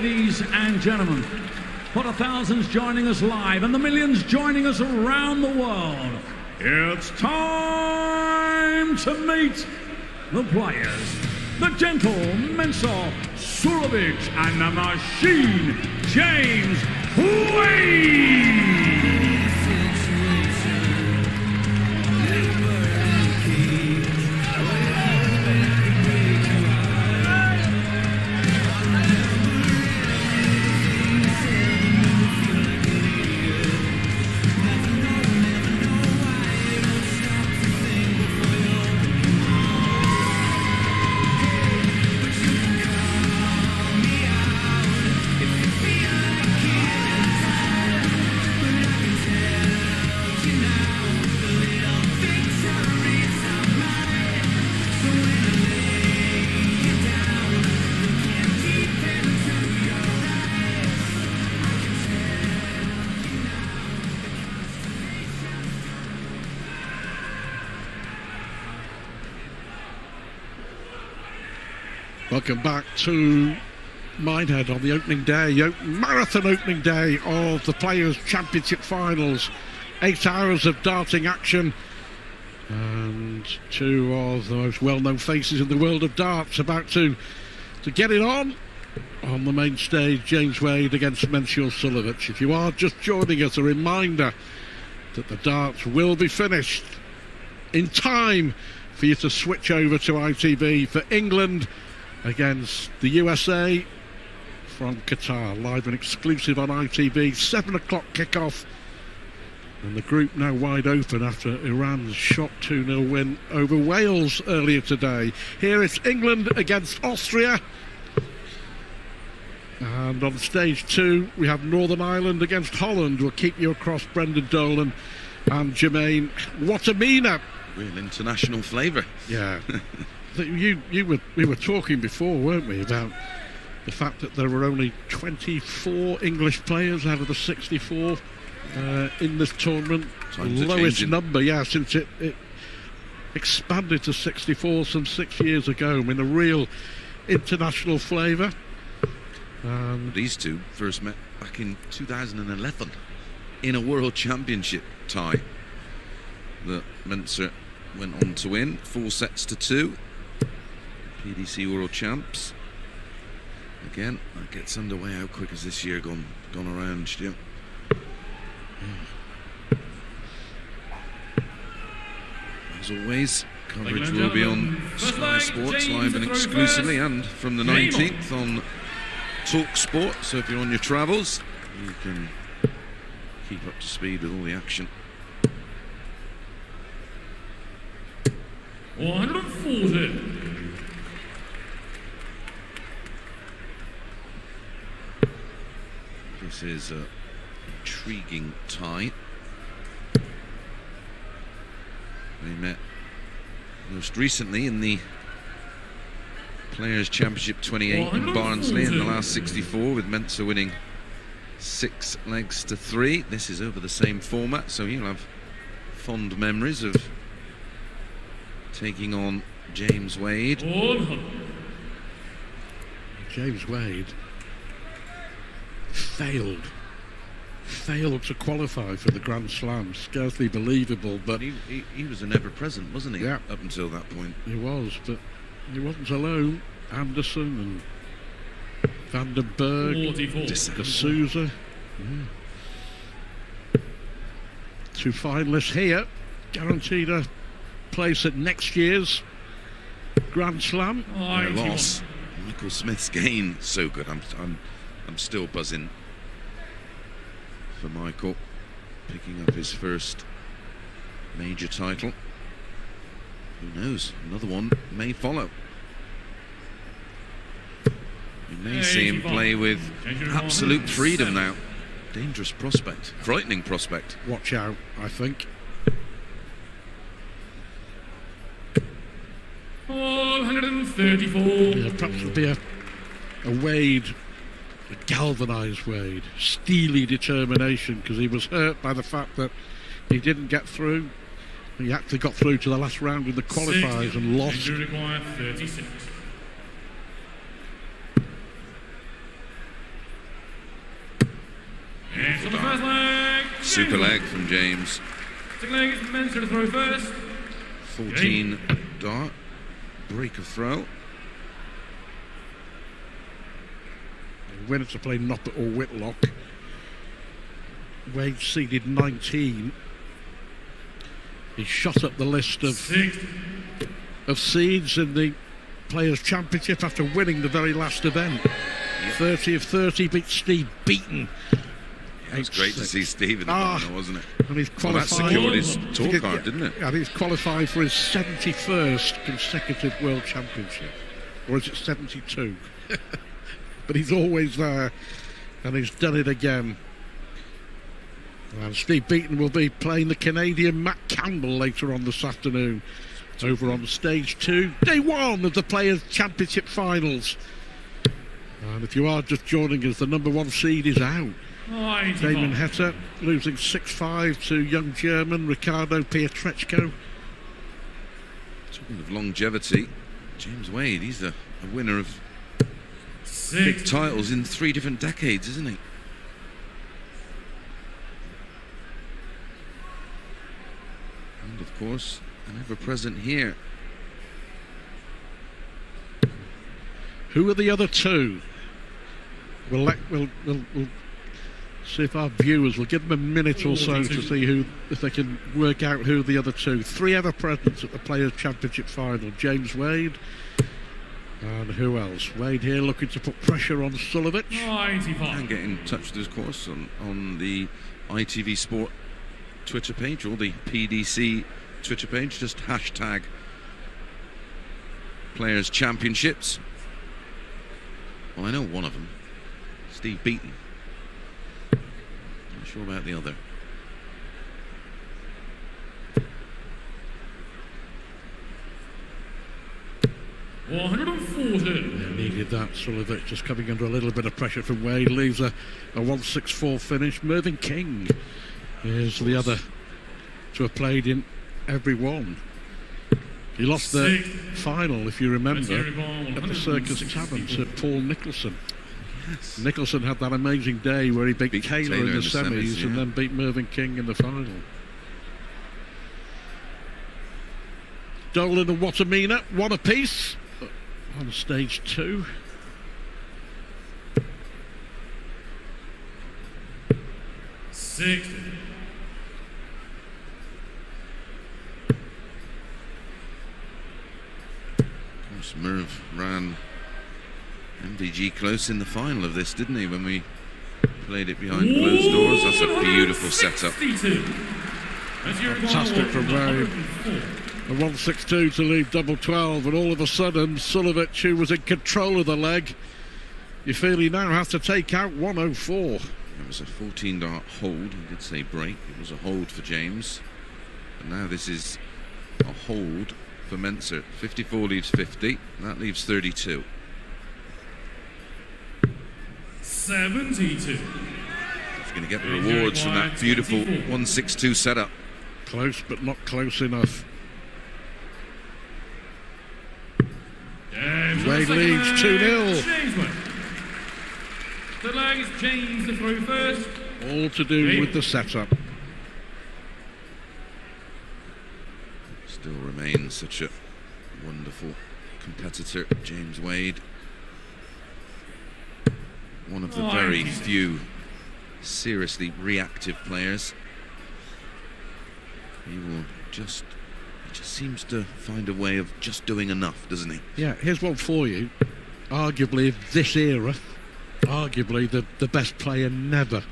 ladies and gentlemen, for the thousands joining us live and the millions joining us around the world, it's time to meet the players, the gentle Mensah Suljovic and the machine, James Wade. Welcome back to Minehead on the opening day, marathon opening day of the Players' Championship Finals. 8 hours of darting action, and two of the most well-known faces in the world of darts about to get it on the main stage. James Wade against Mensah Suljovic. If you are just joining us, a reminder that the darts will be finished in time for you to switch over to ITV for England against the USA from Qatar, live and exclusive on ITV. 7 o'clock kickoff, and the group now wide open after Iran's shock 2-0 win over Wales earlier today. Here it's England against Austria, and on stage 2 we have Northern Ireland against Holland. We'll keep you across Brendan Dolan and Jermaine Watamina. Real international flavour. Yeah. We were talking before, weren't we, about the fact that there were only 24 English players out of the 64 in this tournament. The lowest number, since it expanded to 64 some 6 years ago. I mean, a real international flavour. These two first met back in 2011 in a World Championship tie that Mensah went on to win 4-2. PDC World Champs. Again, that gets underway. How quick has this year gone around, Stu? As always, coverage will be on Sky Sports live and exclusively, and from the 19th on Talk Sport. So if you're on your travels, you can keep up to speed with all the action. 140. This is an intriguing tie. They met most recently in the Players' Championship 28 in Barnsley in the last 64, with Mensah winning 6 legs to 3. This is over the same format, so you'll have fond memories of taking on James Wade. James Wade failed to qualify for the Grand Slam. Scarcely believable, but he was an ever-present, wasn't he? Yeah, up until that point. He was, but he wasn't alone. Anderson and Van den Berg, D'Souza. Two finalists here, guaranteed a place at next year's Grand Slam. Their loss, Michael Smith's gain, so good. I'm still buzzing for Michael picking up his first major title. Who knows? Another one may follow. You may see him play with absolute freedom now. Dangerous prospect, frightening prospect. Watch out, I think. 434. Yeah, perhaps it'll be a Wade, a galvanised Wade, steely determination, because he was hurt by the fact that he didn't get through. He actually got through to the last round in the qualifiers and lost. Super leg from James. Second leg is Menser to throw first. 14 dart. Break of throw. Winner to play Noppert or Whitlock. Wade seeded 19. He shot up the list of seeds in the Players' Championship after winning the very last event. 30 of 30, beat Steve Beaton. It was great to see Steve in the final, wasn't it? And he's Well, that qualified. secured his tour card, didn't it? Yeah, he's qualified for his 71st consecutive World Championship. Or is it 72? But he's always there, and he's done it again. And Steve Beaton will be playing the Canadian Matt Campbell later on this afternoon over on stage 2, day 1 of the Players' Championship finals. And if you are just joining us, the number 1 seed is out. Damon Heta losing 6-5 to young German Ricardo Pietreczko. Talking of longevity, James Wade, he's a winner of big titles in 3 different decades, isn't he? And of course, an ever-present here. Who are the other 2? We'll see if our viewers will give them a minute or so to see if they can work out who the other 2. 3 ever presents at the Players' Championship final. James Wade. And who else? Wade here looking to put pressure on Suljovic. And get in touch with us, of course, on the ITV Sport Twitter page or the PDC Twitter page. Just hashtag Players' Championships. Well, I know one of them, Steve Beaton. Not sure about the other. Needed that. Suljovic just coming under a little bit of pressure from Wade. Leaves a 1-6-4 finish. Mervyn King is the other to have played in every one. He lost the final, if you remember, at the Circus Tavern to Paul Nicholson. Yes. Nicholson had that amazing day where he beat Taylor in the semis and then beat Mervyn King in the final. Dolan and Watamina, 1 apiece on stage 2. Merv ran MVG close in the final of this, didn't he, when we played it behind closed doors? That's a beautiful setup. Fantastic from Wade. A 1-6-2 to leave double 12, and all of a sudden Suljovic, who was in control of the leg, you feel he now has to take out 104. It was a 14 dart hold. He did say break. It was a hold for James. And now this is a hold for Menser. 54 leaves 50. That leaves 32. 72. He's going to get the rewards from that beautiful 1-6-2 setup. Close, but not close enough. Wade leads 2-0. The leg is James to throw first. All to do with the setup. Still remains such a wonderful competitor, James Wade. One of the very few seriously reactive players. He just seems to find a way of just doing enough, doesn't he? Yeah, here's one for you. Arguably, of this era, arguably the best player never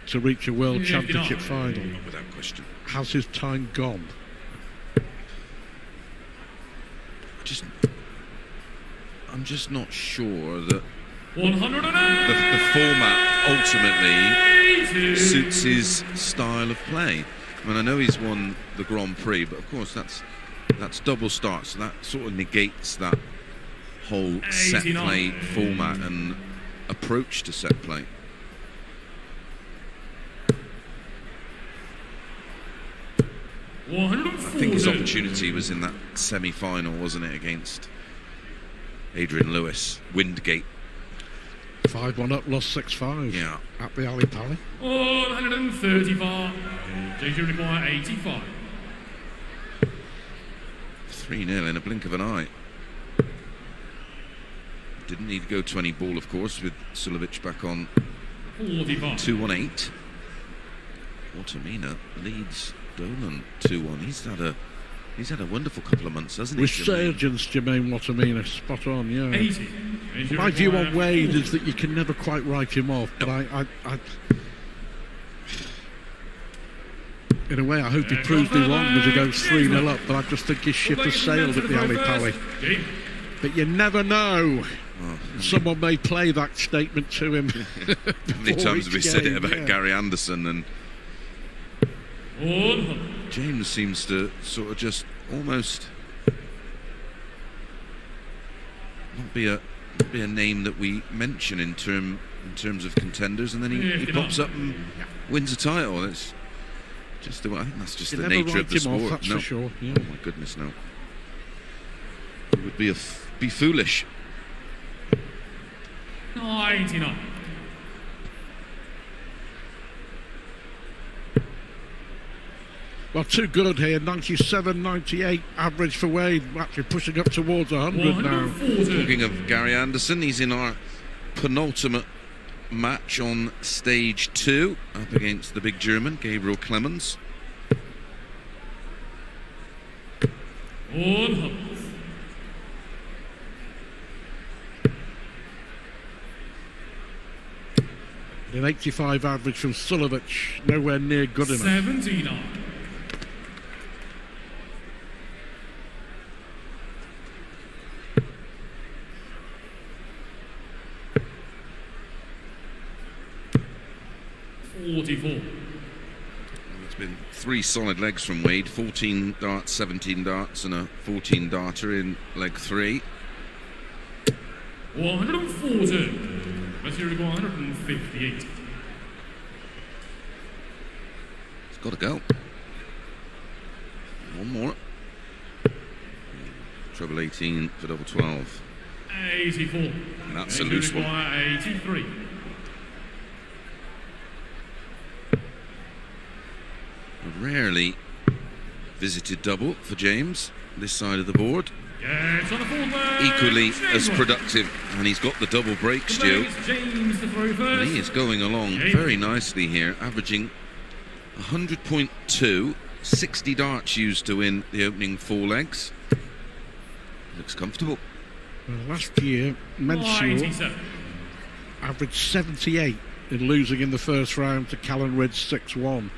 to reach a World Championship final. Without question. How's his time gone? I'm just not sure that 108. the format ultimately suits his style of play. I mean, I know he's won the Grand Prix, but of course that's double start, so that sort of negates that whole set play format and approach to set play. I think his opportunity was in that semi-final, wasn't it, against Adrian Lewis, Windgate. 5-1 up, lost 6-5. Yeah. At the Ali Pali. 135. James, you require 85. 3-0 in a blink of an eye. Didn't need to go to any ball, of course, with Suljovic back on 45. 2-1-8. Watermina leads Dolan 2-1. He's had a wonderful couple of months, hasn't he? Resurgence, Jermaine Watermina, spot on, yeah. 80. James, you My view require on Wade 40. is that you can never quite write him off, but I in a way, I hope he proves me wrong as he goes 3-0 up, but I just think his ship has sailed at the Ali Pali. But you never know. Someone may play that statement to him. How many times have we said it about Gary Anderson? And 100. James seems to sort of just almost not be a name that we mention in terms of contenders, and then he pops up and wins a title. It's just I think that's just You the never nature of write the him off, sport. that's No. for sure. Yeah. Oh my goodness, no. It would be foolish. 99. Well, too good here. 97, 98 average for Wade. Actually pushing up towards 100 now. 140. Talking of Gary Anderson, he's in our penultimate match on stage 2 up against the big German Gabriel Clemens. 100. An 85 average from Suljovic, nowhere near good enough. 79. It's been 3 solid legs from Wade, 14 darts, 17 darts and a 14 darter in leg 3. 140. Let's hear it go 158. It's got to go. One more. Treble 18 for double 12. 84. And that's a Let's loose hear it go one. 83. A rarely visited double for James, this side of the board. Gets on the fourth leg. Equally James as Wade. productive, and he's got the double break, The Stu. leg is James to throw first. And he is going along James. very nicely here, averaging 100.2, 60 darts used to win the opening 4 legs. Looks comfortable. Well, last year, Mensur 97. averaged 78 in losing in the first round to Callan Ridge 6-1.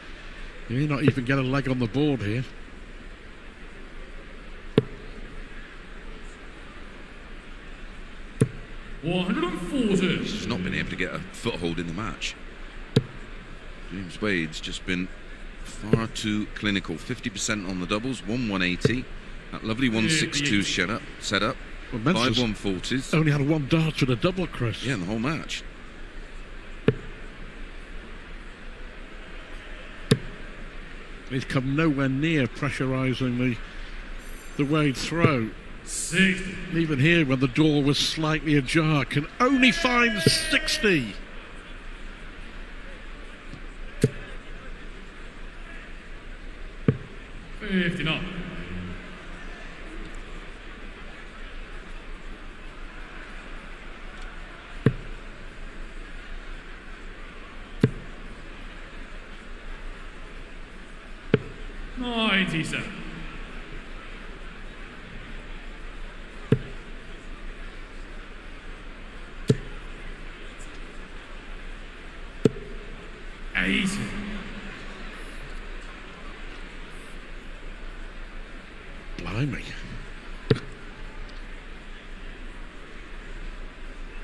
He may not even get a leg on the board here. He's not been able to get a foothold in the match. James Wade's just been far too clinical. 50% on the doubles, 180. That lovely 162 set up. Well, 5 Mensur's 140s. only had 1 dart with a double, Chris. Yeah, in the whole match. He's come nowhere near pressurising the Wade throw. 60. Even here, when the door was slightly ajar, can only find 60. $59. $97. $80. Blimey.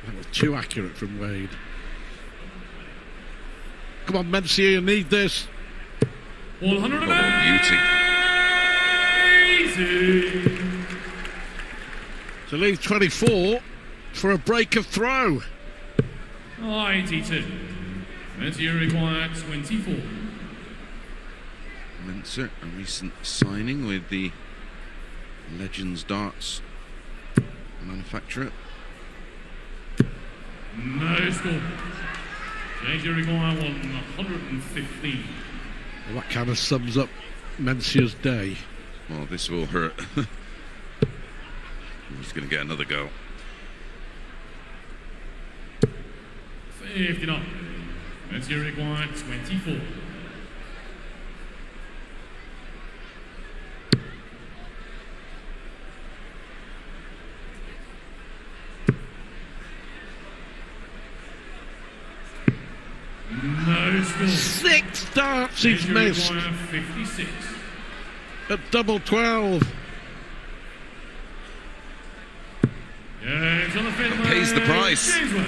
That was too accurate from Wade. Come on, Mensur, you need this. 180. To leave 24 for a break of throw. 92. Mensur required 24. Mensur, a recent signing with the Legends Darts manufacturer. No score. Change your require 115. Well, that kind of sums up Mencier's day. Well, this will hurt. He's going to get another go. 59. Mencier require 24. No score. 6 darts he's Mencier missed require 56. at double 12. Yeah, it's on the fifth. Pays the price. James Wade.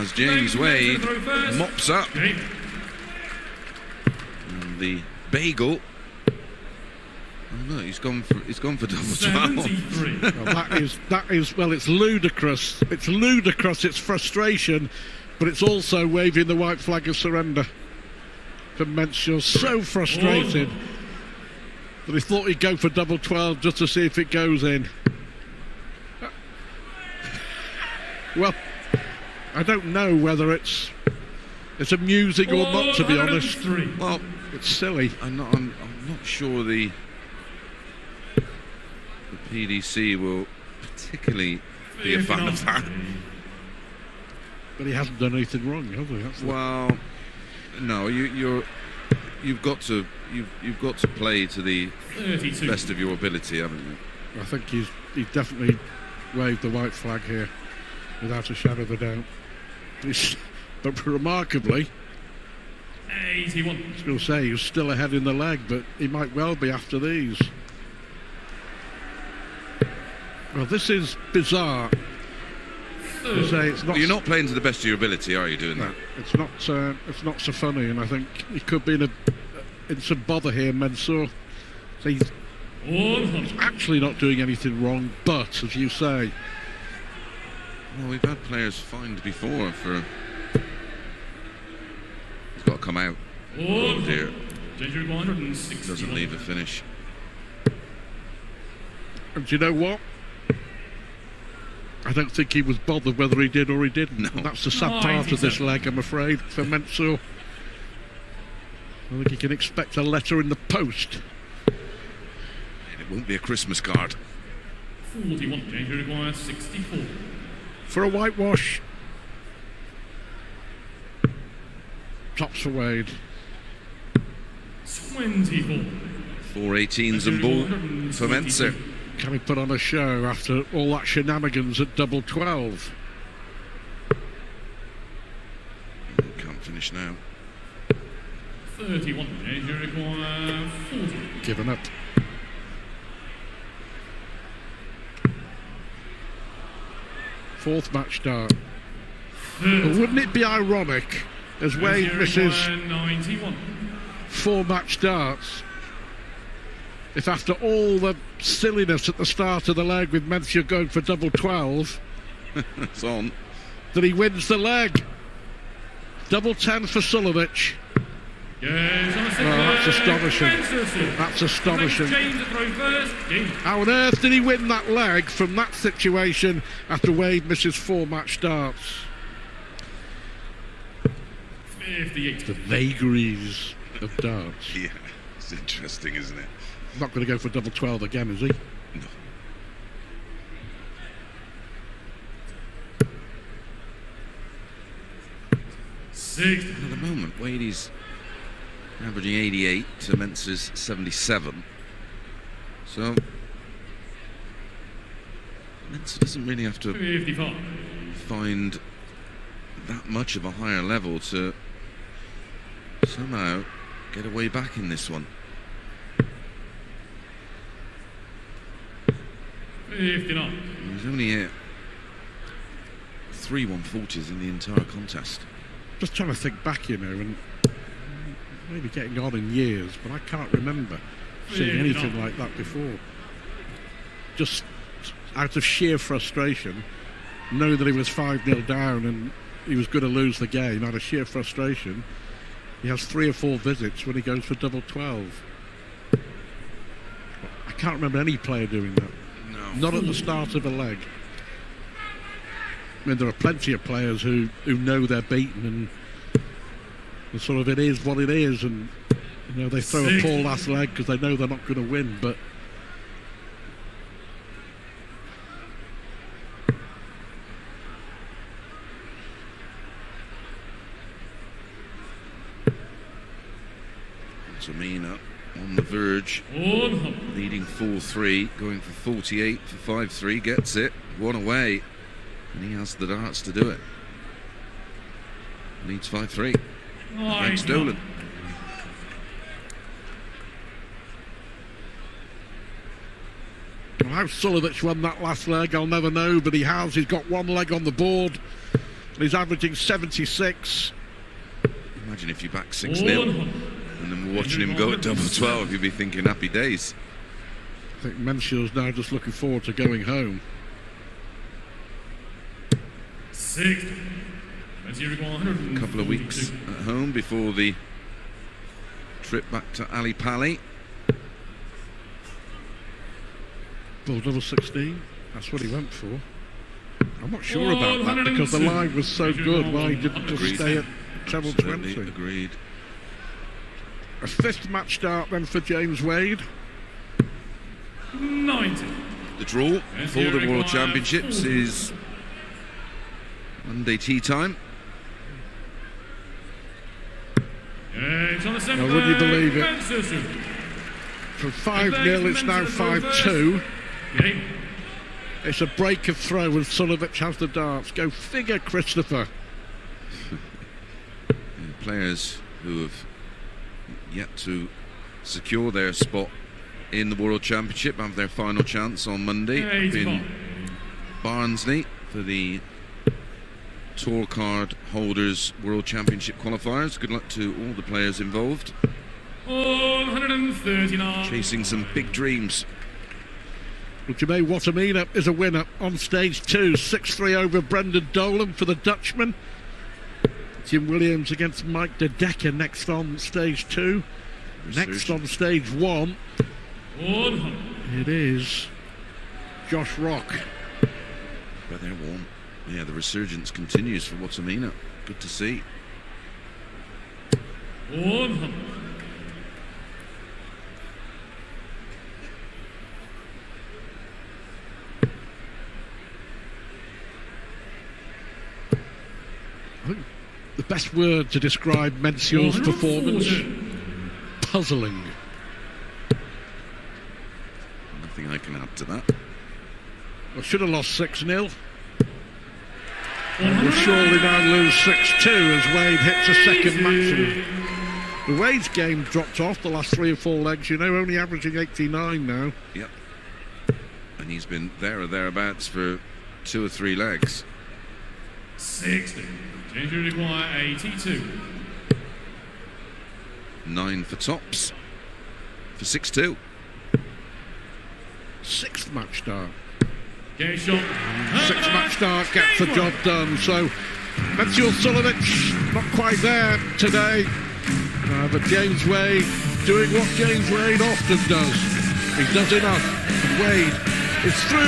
As James Wade mops up. James. And the bagel. Oh no, he's gone for double 12. 73. Well, that is well, it's ludicrous. It's ludicrous, it's frustration, but it's also waving the white flag of surrender for Mencier. So frustrated that he thought he'd go for double 12 just to see if it goes in. Well, I don't know whether it's amusing or not, to be honest. Well, It's silly. I'm not sure the PDC will particularly be a fan of that. But he hasn't done anything wrong, has he? That's Well, no, you've got to play to the 32. best of your ability, haven't you? I think he's definitely waved the white flag here, without a shadow of a doubt. But remarkably, 81. I was going to say he's still ahead in the leg, but he might well be after these. Well, this is bizarre. To say it's not. Well, you're not playing to the best of your ability, are you? Doing No, that? it's not so funny, and I think he could be in some bother here, Mencier. So he's 100. actually not doing anything wrong, but as you say, Well, we've had players fined before for. He's got to come out. Oh dear! Danger 160. Doesn't leave a finish. and do you know what? I don't think he was bothered whether he did or he didn't. No. And that's the sad No, part of this 87. leg, I'm afraid, for Mencier. I think he can expect a letter in the post. And it won't be a Christmas card. 41. Danger require 64. For a whitewash. Tops for Wade. 24. 4 18s and ball for Mencier. Can he put on a show after all that shenanigans at double 12? Can't finish now. 31. Danger require 40. Given up. Fourth match start. But wouldn't it be ironic as Wade Danger misses require 91. 4 match starts if after all the silliness at the start of the leg with Mencier going for double 12 It's on. that he wins the leg? Double 10 for Suljovic. Yes, on the sixth. That's astonishing. Mencier. That's astonishing. James to throw first. James. How on earth did he win that leg from that situation after Wade misses 4 match starts? 58. The vagaries of darts. Yeah, it's interesting, isn't it? Not going to go for double 12 again, is he? No. Sixth. At the moment, Wadey's averaging 88 to Mencier's 77. So Mencier doesn't really have to 55. find that much of a higher level to somehow get a way back in this one. 59. He's only hit 3 140s in the entire contest. Just trying to think back, and maybe getting on in years, but I can't remember seeing anything like that before. Just out of sheer frustration, knowing that he was 5-0 down and he was going to lose the game, out of sheer frustration, he has 3 or 4 visits when he goes for double 12. I can't remember any player doing that. No. Not at the start of a leg. I mean, there are plenty of players who know they're beaten, and sort of it is what it is, and you know they throw a poor last leg because they know they're not going to win. But Tamina on the verge, leading 4-3, going for 48 for 5-3, gets it, one away, and he has the darts to do it. Leads 5-3 against Dolan. Well, how Suljovic won that last leg, I'll never know, but he has. He's got one leg on the board, and he's averaging 76. Imagine if you back 6-0. And then we're watching him go at double 12, you'd be thinking happy days. I think Mensio's now just looking forward to going home. 60. A couple of weeks at home before the trip back to Ali Pali. Ball double 16, that's what he went for. I'm not sure about that because the line was so good. Why he didn't just stay at treble 20? Agreed. A fifth match start then for James Wade. 90. The draw for the World Championships is Monday tea time. Now, would you believe it? From 5-0 it's now 5-2. It's a break of throw and Suljovic has the darts. Go figure, Christopher. Players who have yet to secure their spot in the World Championship have their final chance on Monday up in Barnsley for the Tour Card Holders World Championship qualifiers. Good luck to all the players involved. 139. Chasing some big dreams. Well, Jermaine Watamina is a winner on stage 2. 6-3 over Brendan Dolan for the Dutchman. Jim Williams against Mike De Decker next on stage 2. Next on stage 1, it is Josh Rock. But they're warm. Yeah, the resurgence continues for Watamina. Good to see. 100. I think the best word to describe Mensio's performance, puzzling. Nothing I can add to that. I should have lost 6-0. And we'll surely now lose 6-2 as Wade hits a second maximum. The Wade's game dropped off the last 3 or 4 legs, you know, only averaging 89 now. Yep. And he's been there or thereabouts for 2 or 3 legs. 60. Change to require 82. 9 for tops for 6-2. 6th match start. Game shot. 6th match start gets the job done. So Mensio Suljovic not quite there today, but James Wade doing what James Wade often does. He does enough. And Wade is through.